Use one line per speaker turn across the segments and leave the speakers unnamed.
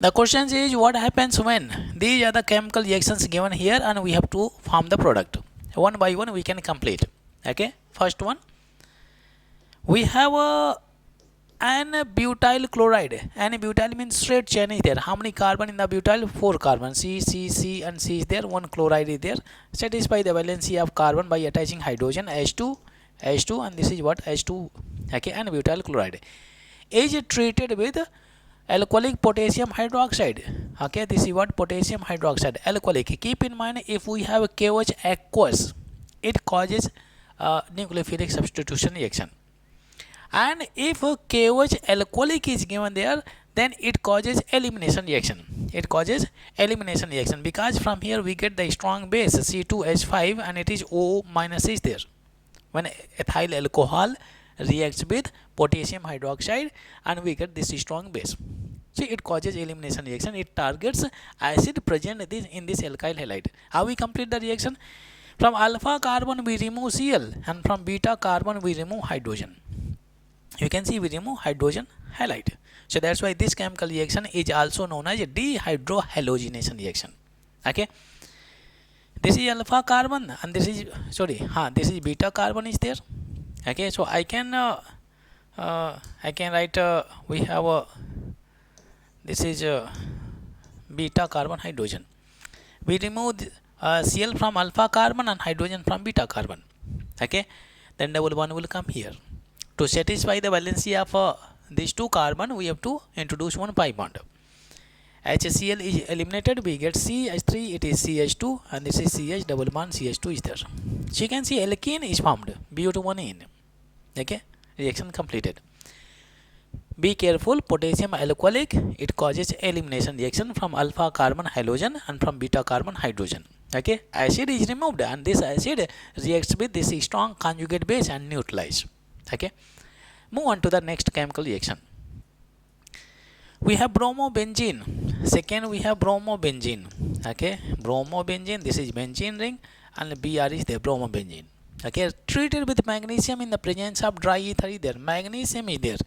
The question is what happens when these are the chemical reactions given here and we have to form the product. One by one we can complete. Okay, first one we have a n-butyl chloride. N-butyl means straight chain is there. How many carbon in the butyl? 4 carbon. C and C is there. One chloride is there. Satisfy the valency of carbon by attaching hydrogen H2 and this is what H2. Okay, n-butyl chloride is treated with alcoholic potassium hydroxide. Okay, this is what potassium hydroxide, alcoholic. Keep in mind, if we have KOH aqueous, it causes nucleophilic substitution reaction. And if KOH alcoholic is given there, then it causes elimination reaction. It causes elimination reaction because from here we get the strong base C2H5 and it is O minus is there. When ethyl alcohol reacts with potassium hydroxide and we get this strong base. See, it causes elimination reaction. It targets acid present in this alkyl halide. How we complete the reaction? From alpha carbon we remove Cl and from beta carbon we remove hydrogen. You can see we remove hydrogen halide. So that's why this chemical reaction is also known as dehydrohalogenation reaction. Okay. This is alpha carbon and this is this is beta carbon is there. Okay, so I can write we have this is beta carbon hydrogen. We remove Cl from alpha carbon and hydrogen from beta carbon. Okay, then double bond will come here. To satisfy the valency of these two carbon, we have to introduce one pi bond. HCl is eliminated, we get CH3, it is CH2 and this is CH double bond CH2 is there. So you can see alkene is formed, BO2 Okay, reaction completed. Be careful, potassium alcoholic, it causes elimination reaction from alpha carbon halogen and from beta carbon hydrogen. Okay, acid is removed and this acid reacts with this strong conjugate base and neutralize. Okay, move on to the next chemical reaction. We have bromobenzene. Second we have bromobenzene. Okay, bromobenzene, this is benzene ring and Br is the bromobenzene. Okay, treated with magnesium in the presence of dry ether is there. Magnesium is there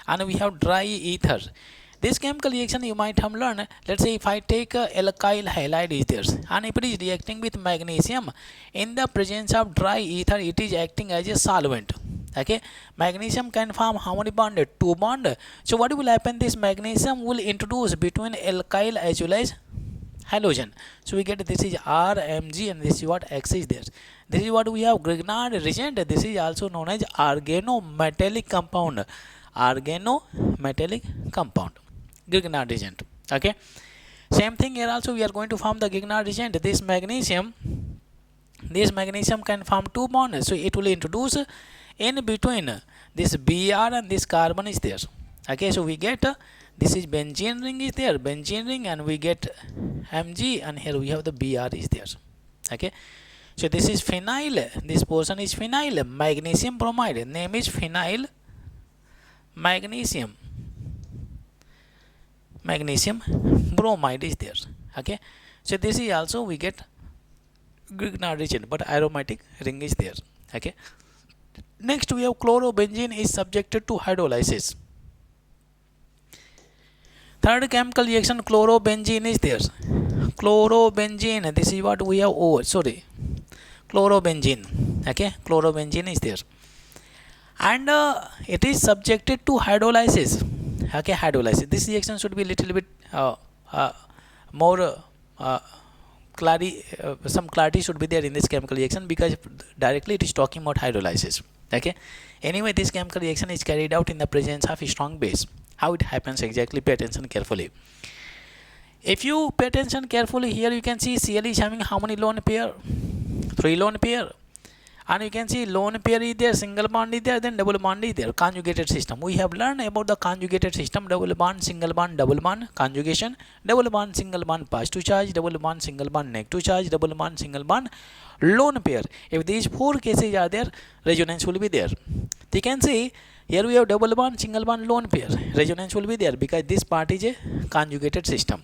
and we have dry ether. This chemical reaction you might have learned. Let's say if I take alkyl halide is there and if it is reacting with magnesium in the presence of dry ether, it is acting as a solvent. Okay, magnesium can form how many bond? 2 bond. So what will happen? This magnesium will introduce between alkyl as well as halogen. So we get this is RMG and this is what X is there. This is what we have Grignard reagent. This is also known as organometallic compound. Organometallic compound. Grignard reagent. Okay. Same thing here also we are going to form the Grignard reagent. This magnesium can form 2 bonds. So it will introduce in between this Br and this carbon is there. Okay, so we get this is benzene ring is there, benzene ring, and we get Mg and here we have the Br is there. Okay, so this is phenyl, this portion is phenyl magnesium bromide, name is phenyl magnesium bromide is there. Okay, so this is also we get Grignard reagent but aromatic ring is there. Okay, next we have chlorobenzene is subjected to hydrolysis. Third chemical reaction chlorobenzene is there. Chlorobenzene, this is what we have chlorobenzene. Okay, chlorobenzene is there and it is subjected to hydrolysis. Okay, hydrolysis. This reaction should be little bit more some clarity should be there in this chemical reaction because directly it is talking about hydrolysis. Okay, anyway this chemical reaction is carried out in the presence of a strong base. How it happens exactly, pay attention carefully. If you pay attention carefully, here you can see Cl is having how many lone pair? 3 lone pair. And you can see lone pair is there, single bond is there, then double bond is there. Conjugated system. We have learned about the conjugated system: double bond, single bond, double bond, conjugation, double bond, single bond, positive charge, double bond, single bond, negative charge, double bond, single bond, lone pair. If these 4 cases are there, resonance will be there. You can see here we have double bond, single bond, lone pair. Resonance will be there because this part is a conjugated system.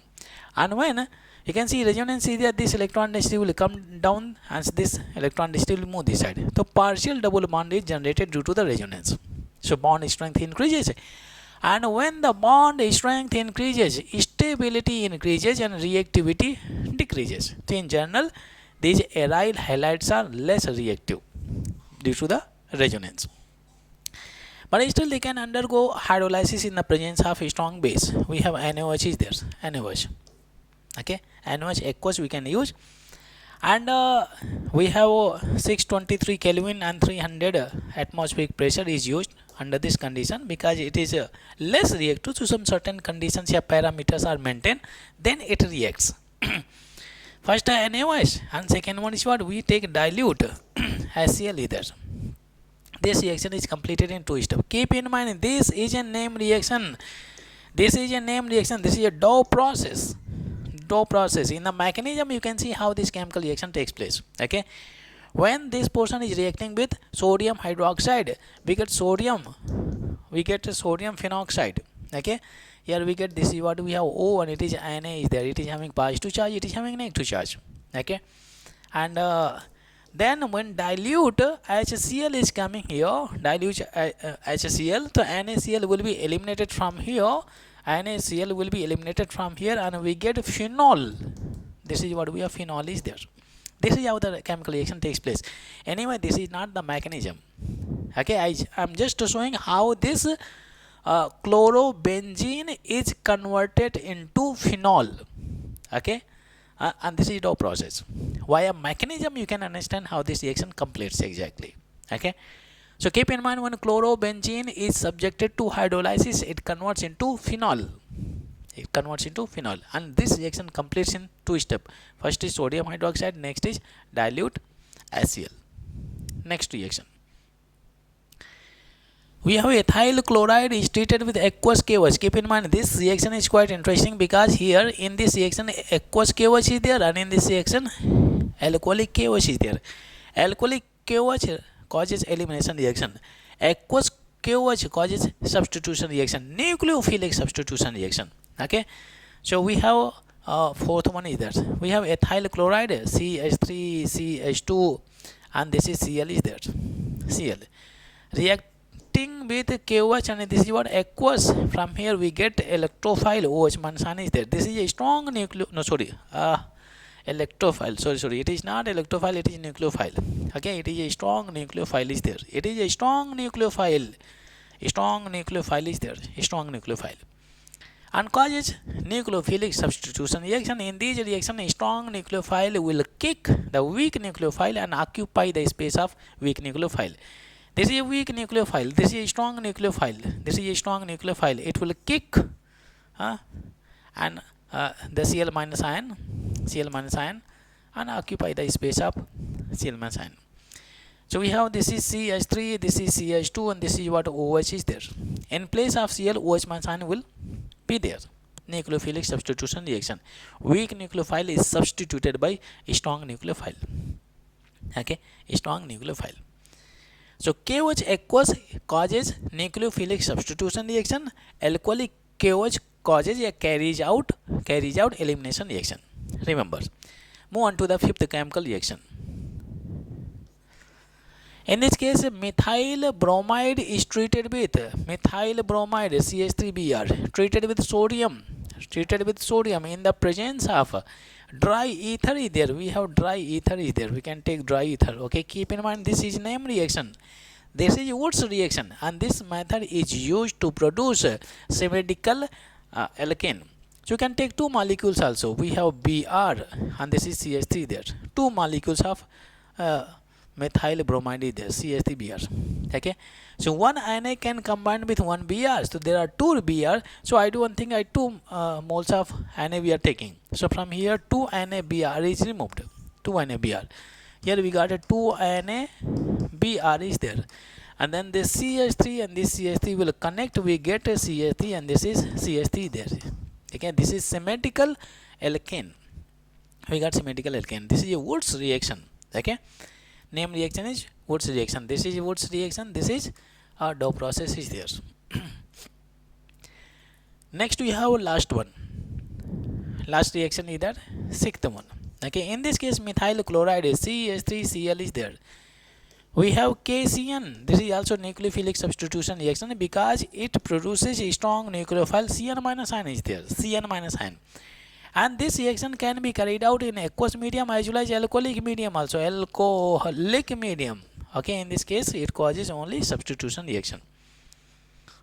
And when you can see resonance is there, this electron density will come down and this electron density will move this side. So partial double bond is generated due to the resonance. So bond strength increases and when the bond strength increases, stability increases and reactivity decreases. So in general, these aryl halides are less reactive due to the resonance, but still they can undergo hydrolysis in the presence of a strong base. We have NaOH is there, NaOH, okay, NaOH aqueous we can use, and we have 623 Kelvin and 300 atmospheric pressure is used under this condition, because it is less reactive to some certain conditions या parameters are maintained, then it reacts. First NaOH, and second one is what we take dilute HCl either. This reaction is completed in two steps. Keep in mind, this is a name reaction. This is a name reaction. This is a Dow process. Dow process. In the mechanism, you can see how this chemical reaction takes place. Okay. When this portion is reacting with sodium hydroxide, we get sodium phenoxide. Okay. Here we get, this is what we have O, and it is Na is there. It is having positive charge. It is having negative charge. Okay. And then when dilute HCl is coming here, dilute HCl, so NaCl will be eliminated from here, NaCl will be eliminated from here, and we get phenol. This is what we have, phenol is there. This is how the chemical reaction takes place. Anyway, this is not the mechanism. Okay, I am just showing how this chlorobenzene is converted into phenol. Okay. And this is Dow process. Via mechanism, you can understand how this reaction completes exactly. Okay. So keep in mind, when chlorobenzene is subjected to hydrolysis, it converts into phenol. It converts into phenol, and this reaction completes in two steps. First is sodium hydroxide, next is dilute HCl. Next reaction, we have ethyl chloride is treated with aqueous KOH. Keep in mind, this reaction is quite interesting, because here in this reaction aqueous KOH is there, and in this reaction alcoholic KOH is there. Alcoholic KOH causes elimination reaction. Aqueous KOH causes substitution reaction, nucleophilic substitution reaction. Okay, so we have fourth one is that we have ethyl chloride, CH3 CH2, and this is Cl is there. Cl reacting with KOH, and this is what aqueous. From here we get electrophile OH -, is there. This is a strong electrophile. Sorry, it is not electrophile, it is nucleophile. Okay, it is a strong nucleophile is there. It is a strong nucleophile. Strong nucleophile is there. Strong nucleophile, and causes nucleophilic substitution reaction. In this reaction, a strong nucleophile will kick the weak nucleophile and occupy the space of weak nucleophile. This is a weak nucleophile. This is a strong nucleophile. This is a strong nucleophile. It will kick and the Cl minus ion, and occupy the space of Cl minus ion. So we have, this is CH3, this is CH2, and this is what OH is there. In place of Cl, OH minus ion will be there. Nucleophilic substitution reaction. Weak nucleophile is substituted by a strong nucleophile. Okay, a strong nucleophile. So KOH aqueous causes nucleophilic substitution reaction. Alcoholic KOH causes a carries out elimination reaction. Remember. Move on to the fifth chemical reaction. In this case, methyl bromide is treated with methyl bromide CH3Br treated with sodium in the presence of dry ether is there. We have dry ether is there. We can take dry ether. Okay, keep in mind, this is name reaction. This is Woods reaction, and this method is used to produce symmetrical alkane. So you can take two molecules also. We have Br, and this is CH3 there. Two molecules of methyl bromide is there, CH3Br. Okay, so one Na can combine with one Br. So there are two Br. So I do one thing, 2 moles of Na we are taking. So from here 2 NaBr is removed. 2 NaBr. Here we got a 2 NaBr is there. And then this CH3 and this CH3 will connect. We get a CH3, and this is CH3 there. Okay, this is symmetrical alkane. We got symmetrical alkane. This is a Woods reaction. Okay, name reaction is Woods reaction. This is Woods reaction. This is a Dow process is there. Next we have last one. Last reaction is that sixth one. Okay, in this case methyl chloride is CH3Cl is there. We have KCN. This is also nucleophilic substitution reaction because it produces a strong nucleophile. Cn minus ion is there. Cn minus ion. And this reaction can be carried out in aqueous medium as well as alcoholic medium also. Alcoholic medium. Okay, in this case it causes only substitution reaction.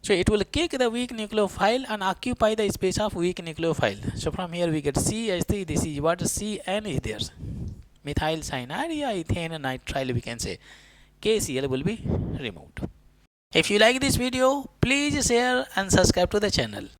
So it will kick the weak nucleophile and occupy the space of weak nucleophile. So from here we get CH3. This is what Cn is there. Methyl cyanide, ethane and nitrile, we can say. KCl will be removed. If you like this video, please share and subscribe to the channel.